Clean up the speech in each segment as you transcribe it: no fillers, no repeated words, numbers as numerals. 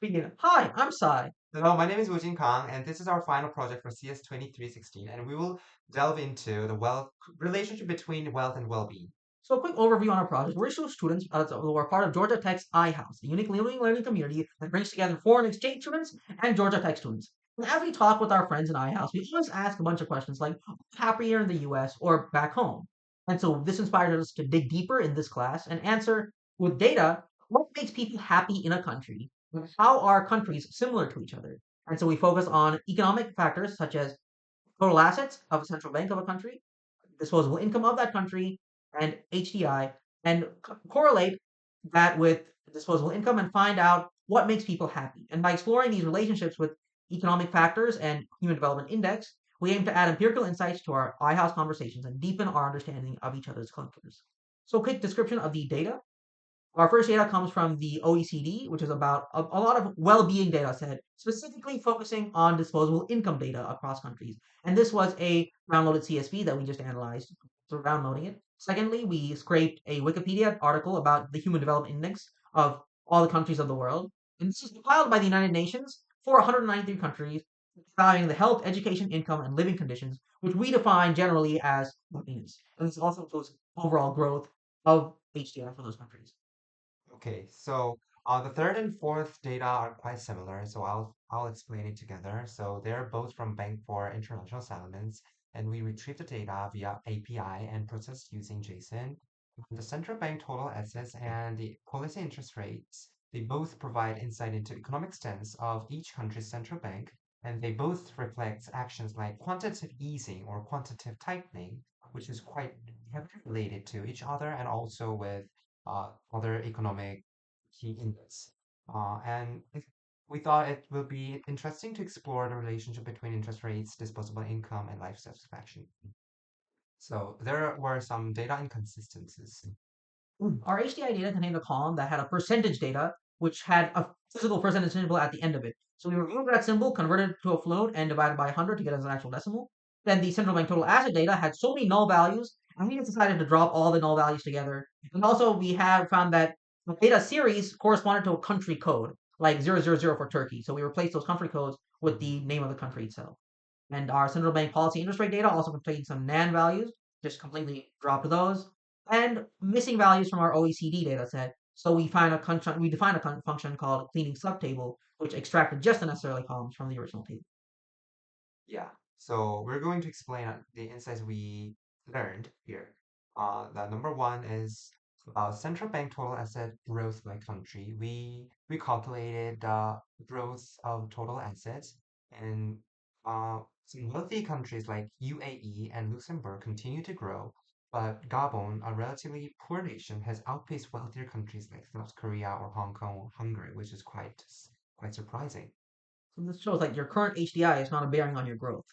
Begin. Hi, I'm Sai. Hello, my name is Woojin Kang, and this is our final project for CS2316, and we will delve into the wealth relationship between wealth and well-being. So, a quick overview on our project. We're students who are part of Georgia Tech's iHouse, a unique learning community that brings together foreign exchange students and Georgia Tech students. And as we talk with our friends in iHouse, we always ask a bunch of questions like, happy here in the US or back home? And so this inspired us to dig deeper in this class and answer with data what makes people happy in a country and how are countries similar to each other. And so we focus on economic factors such as total assets of a central bank of a country, disposable income of that country, and HDI, and correlate that with disposable income and find out what makes people happy. And by exploring these relationships with economic factors and human development index, we aim to add empirical insights to our iHouse conversations and deepen our understanding of each other's cultures. So, quick description of the data. Our first data comes from the OECD, which is about a lot of well-being data set, specifically focusing on disposable income data across countries. And this was a downloaded CSV that we just analyzed. So downloading it. Secondly, we scraped a Wikipedia article about the Human Development Index of all the countries of the world. And this is compiled by the United Nations for 193 countries, valuing the health, education, income, and living conditions, which we define generally as happiness. And this also includes overall growth of HDI for those countries. Okay, so the third and fourth data are quite similar, so I'll explain it together. So they're both from Bank for International Settlements, and we retrieve the data via API and process using JSON. The central bank total assets and the policy interest rates, they both provide insight into economic stance of each country's central bank, and they both reflect actions like quantitative easing or quantitative tightening, which is quite heavily related to each other and also with other economic key inputs. We thought it will be interesting to explore the relationship between interest rates, disposable income, and life satisfaction. So there were some data inconsistencies. Our HDI data contained a column that had a percentage data, which had a physical percentage symbol at the end of it. So we removed that symbol, converted it to a float, and divided by 100 to get as an actual decimal. Then the central bank total asset data had so many null values, and we just decided to drop all the null values together. And also, we have found that the data series corresponded to a country code, like 000 for Turkey. So we replaced those country codes with the name of the country itself. And our central bank policy interest rate data also contained some NaN values, just completely dropped those, and missing values from our OECD data set. So we define a function called cleaning subtable, which extracted just the necessary columns from the original table. Yeah. So we're going to explain the insights we learned here. The number one is central bank total asset growth by country. We calculated the growth of total assets, and some wealthy countries like UAE and Luxembourg continue to grow, but Gabon, a relatively poor nation, has outpaced wealthier countries like South Korea or Hong Kong or Hungary, which is quite surprising. So this shows like your current HDI is not a bearing on your growth.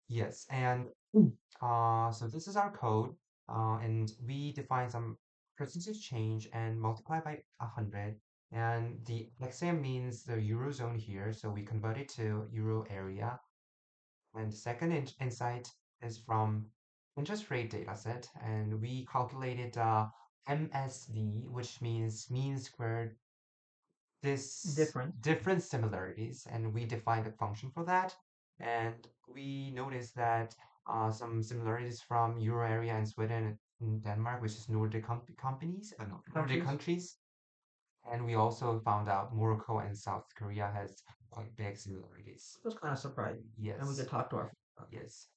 Yes, and so this is our code, and we define some percentage change and multiply by 100. And the XM means the Eurozone here, so we convert it to Euro area. And the second insight is from interest rate dataset, and we calculated MSD, which means mean squared this Different. different similarities, and we defined a function for that. And we noticed that some similarities from Euro area and Sweden and Denmark, which is Nordic companies, Nordic Countries. countries. And we also found out Morocco and South Korea has quite big similarities. It was kind of surprising. And we could Yes, talk to our yes.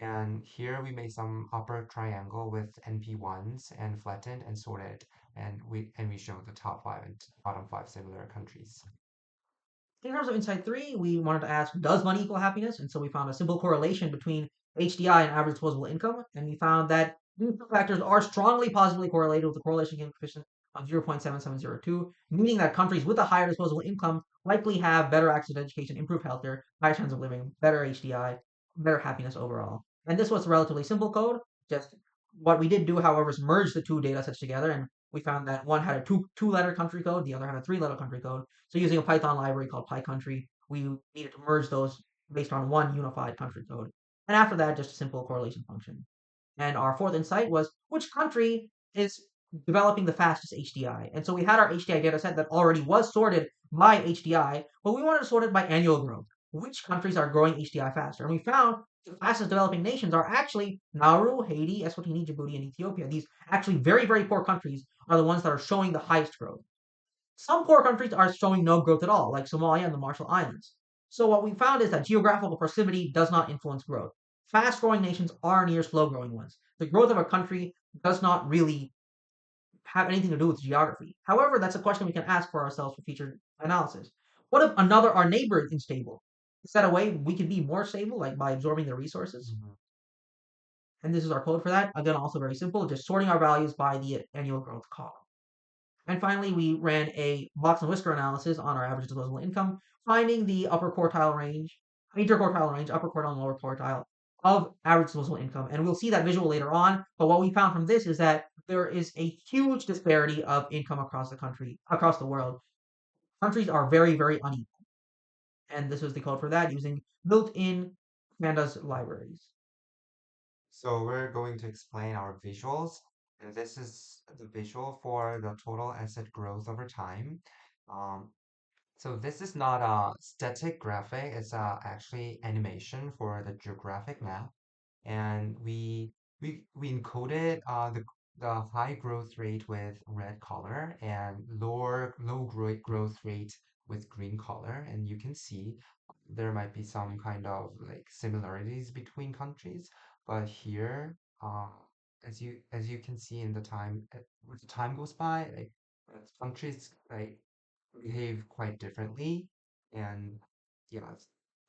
And here we made some upper triangle with NP1s and flattened and sorted, and we showed the top five and bottom five similar countries. In terms of insight three, we wanted to ask, does money equal happiness? And so we found a simple correlation between HDI and average disposable income. And we found that these two factors are strongly positively correlated with the correlation coefficient of 0.7702, meaning that countries with a higher disposable income likely have better access to education, improved healthcare, higher standards of living, better HDI, better happiness overall. And this was a relatively simple code. Just what we did do, however, is merge the two data sets together, and we found that one had a two letter country code, the other had a three-letter country code. So using a Python library called PyCountry, we needed to merge those based on one unified country code. And after that, just a simple correlation function. And our fourth insight was which country is developing the fastest HDI. And so we had our HDI data set that already was sorted by HDI, but we wanted to sort it by annual growth. Which countries are growing HDI faster? And we found the fastest developing nations are actually Nauru, Haiti, Eswatini, Djibouti, and Ethiopia. These actually very, very poor countries are the ones that are showing the highest growth. Some poor countries are showing no growth at all, like Somalia and the Marshall Islands. So what we found is that geographical proximity does not influence growth. Fast-growing nations are near slow-growing ones. The growth of a country does not really have anything to do with geography. However, that's a question we can ask for ourselves for future analysis. What if our neighbor is unstable? Is that a way we can be more stable, like by absorbing their resources? Mhm. And this is our code for that. Again, also very simple, just sorting our values by the annual growth column. And finally, we ran a box and whisker analysis on our average disposable income, finding the upper quartile range, interquartile range, upper quartile and lower quartile of average disposable income. And we'll see that visual later on. But what we found from this is that there is a huge disparity of income across the country, across the world. Countries are very, very unequal. And this was the code for that using built-in pandas libraries. So we're going to explain our visuals. And this is the visual for the total asset growth over time. Um, so this is not a static graphic, it's actually animation for the geographic map. And we encoded the high growth rate with red color and growth rate with green color. And you can see there might be some kind of like similarities between countries, but here, as you can see in the time as the time goes by, like countries like behave quite differently, and yeah,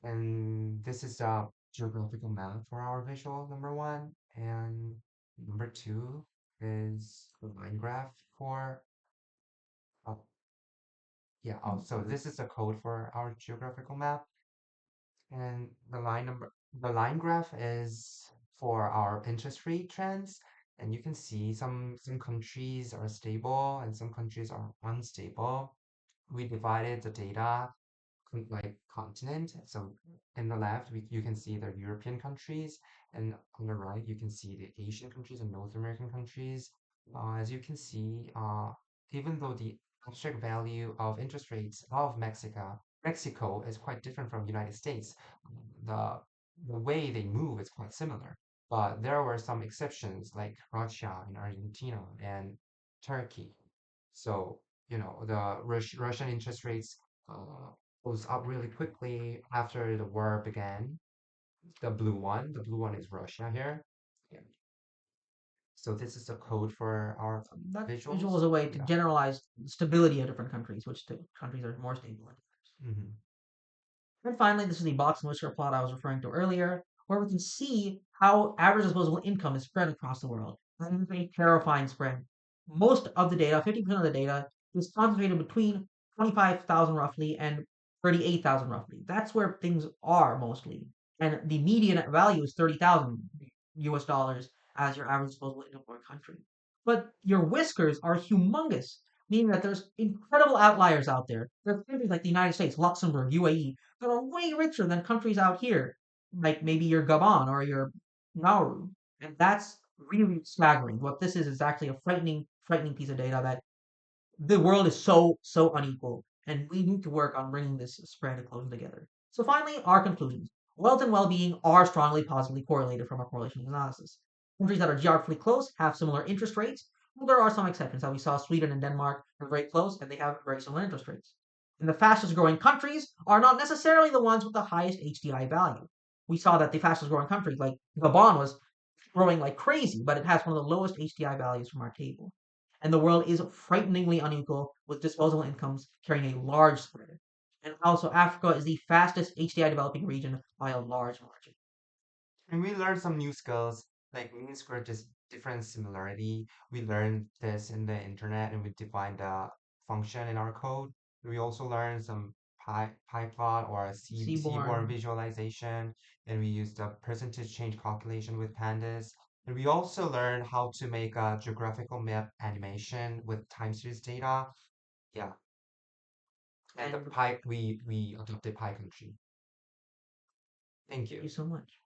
and this is a geographical map for our visual number one, and number two is the line graph for uh, yeah. Oh, so this is the code for our geographical map. And the line graph is for our interest rate trends. And you can see some countries are stable and some countries are unstable. We divided the data like continent. So in the left, you can see the European countries, and on the right, you can see the Asian countries and North American countries. As you can see, even though the abstract value of interest rates of Mexico is quite different from United States, the the way they move is quite similar. But there were some exceptions like Russia and Argentina and Turkey. So, the Russian interest rates uh, goes up really quickly after the war began. The blue one is Russia here. Yeah. So this is the code for our That visual visuals. is a way to Yeah. generalize the stability of different countries, which countries are more stable. Hmm. And finally, this is the box and whisker plot I was referring to earlier, where we can see how average disposable income is spread across the world. And it's a terrifying spread. Most of the data, 50% of the data, is concentrated between 25,000 roughly and 38,000 roughly. That's where things are mostly. And the median value is 30,000 US dollars as your average disposable income for a country. But your whiskers are humongous, meaning that there's incredible outliers out there. There are countries like the United States, Luxembourg, UAE, that are way richer than countries out here, like maybe your Gabon or your Nauru. And that's really staggering. What this is actually a frightening, frightening piece of data that the world is so, so unequal, and we need to work on bringing this spread closer together. So finally, our conclusions. Wealth and well-being are strongly positively correlated from our correlation analysis. Countries that are geographically close have similar interest rates, but there are some exceptions. That we saw Sweden and Denmark are very close, and they have very similar interest rates. And the fastest growing countries are not necessarily the ones with the highest HDI value. We saw that the fastest growing countries, like Gabon, was growing like crazy, but it has one of the lowest HDI values from our table. And the world is frighteningly unequal, with disposable incomes carrying a large spread. And also, Africa is the fastest HDI developing region by a large margin. And we learned some new skills like mean square just different similarity. We learned this in the internet and we defined a function in our code. We also learned some pie plot or a seaborn Seaborn, visualization, and we used a percentage change calculation with pandas. And we also learned how to make a geographical map animation with time series data. Yeah, and the and pie we adopted pie country. Thank thank you you. so much.